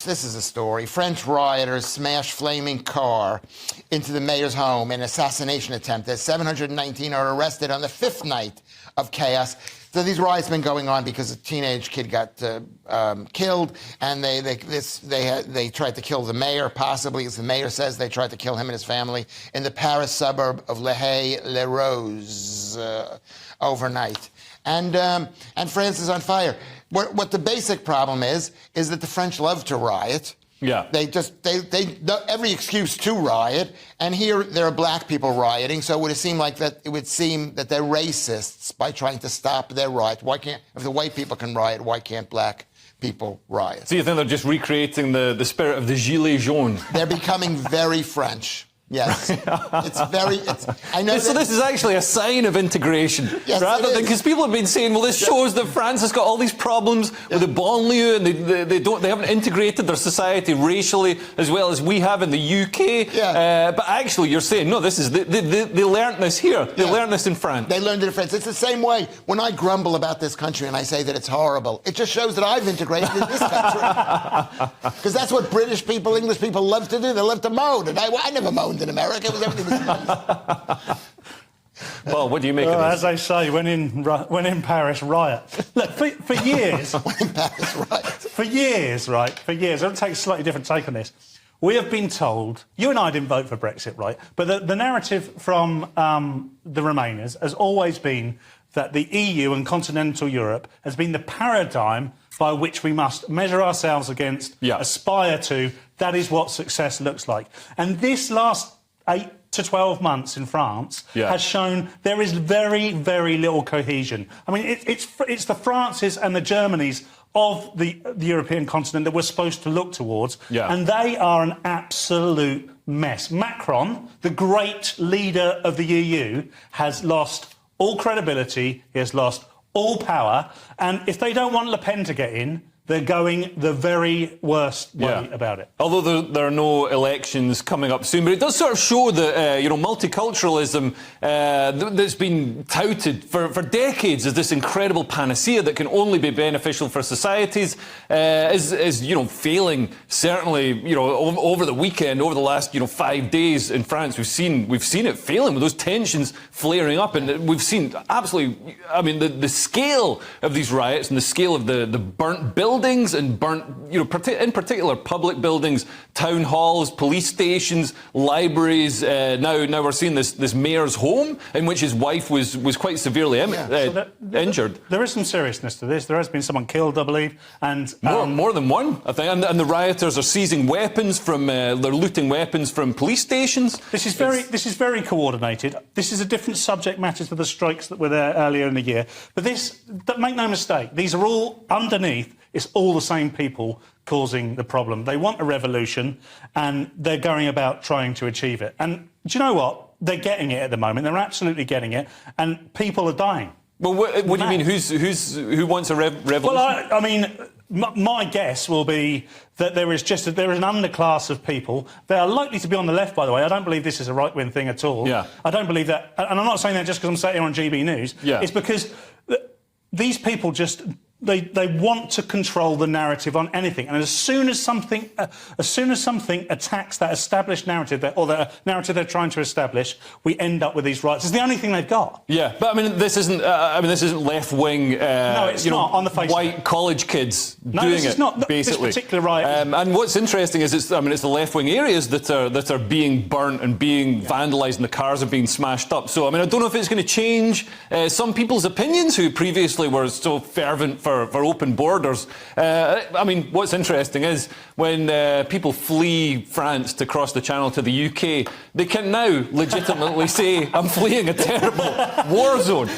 This is a story. French rioters smashed flaming car into the mayor's home in an assassination attempt. 719 are arrested on the fifth night of chaos. So these riots have been going on because a teenage kid got killed, and they tried to kill the mayor, possibly, as the mayor says, they tried to kill him and his family in the Paris suburb of Le Haye-les-Roses overnight. And France is on fire. What the basic problem is that the French love to riot. Yeah. They every excuse to riot, and here there are black people rioting, so it would seem that they're racists by trying to stop their riot. Why can't, if the white people can riot, why can't black people riot? So you think they're just recreating the spirit of the Gilets jaunes? They're becoming very French. Yes, I know. So this is actually a sign of integration, yes, rather than, because people have been saying, well, this shows that France has got all these problems with the banlieue, and they haven't integrated their society racially as well as we have in the UK. Yeah. But actually, you're saying no. This is they learned this here. They learned this in France. They learned it in France. It's the same way when I grumble about this country and I say that it's horrible. It just shows that I've integrated in this country, because that's what British people, English people love to do. They love to moan, and I never moaned in America. Everything was nice. Well, what do you make of this? As they say, when in Paris, riot. Look, for years... When in Paris, riot. For years, I'll take a slightly different take on this. We have been told... You and I didn't vote for Brexit, right? But the narrative from the Remainers has always been that the EU and continental Europe has been the paradigm by which we must measure ourselves against, aspire to. That is what success looks like. And this last 8 to 12 months in France has shown there is very, very little cohesion. I mean, it's the Frances and the Germanys of the European continent that we're supposed to look towards, and they are an absolute mess. Macron, the great leader of the EU, has lost all credibility, he has lost all power, and if they don't want Le Pen to get in, they're going the very worst way about it. Although there are no elections coming up soon, but it does sort of show that multiculturalism that's been touted for decades as this incredible panacea that can only be beneficial for societies is failing. Certainly, over the weekend, over the last 5 days in France, we've seen it failing with those tensions flaring up, and we've seen absolutely. I mean, the scale of these riots and the scale of the burnt buildings and burnt, in particular public buildings, town halls, police stations, libraries. Now we're seeing this mayor's home in which his wife was quite severely injured. There is some seriousness to this. There has been someone killed, I believe, and more than one, I think. And the rioters are seizing weapons from, they're looting weapons from police stations. This is very coordinated. This is a different subject matter to the strikes that were there earlier in the year. But make no mistake, these are all underneath. It's all the same people causing the problem. They want a revolution, and they're going about trying to achieve it. And do you know what? They're getting it at the moment. They're absolutely getting it, and people are dying. Well, what do you mean? Who wants a revolution? Well, I mean, my guess will be that there is an underclass of people. They are likely to be on the left, by the way. I don't believe this is a right-wing thing at all. Yeah. I don't believe that, and I'm not saying that just because I'm sat here on GB News. Yeah. It's because these people just... They want to control the narrative on anything, and as soon as something attacks that established narrative, or the narrative they're trying to establish, we end up with these riots. It's the only thing they've got. Yeah, but I mean, this isn't left wing. No, it's not on the face. White college kids doing it. No, this is not basically this particular riot. And what's interesting is it's the left wing areas that are being burnt and being vandalised, and the cars are being smashed up. So I mean, I don't know if it's going to change some people's opinions who previously were so fervent for open borders. I mean, what's interesting is when people flee France to cross the Channel to the UK, they can now legitimately say, I'm fleeing a terrible war zone.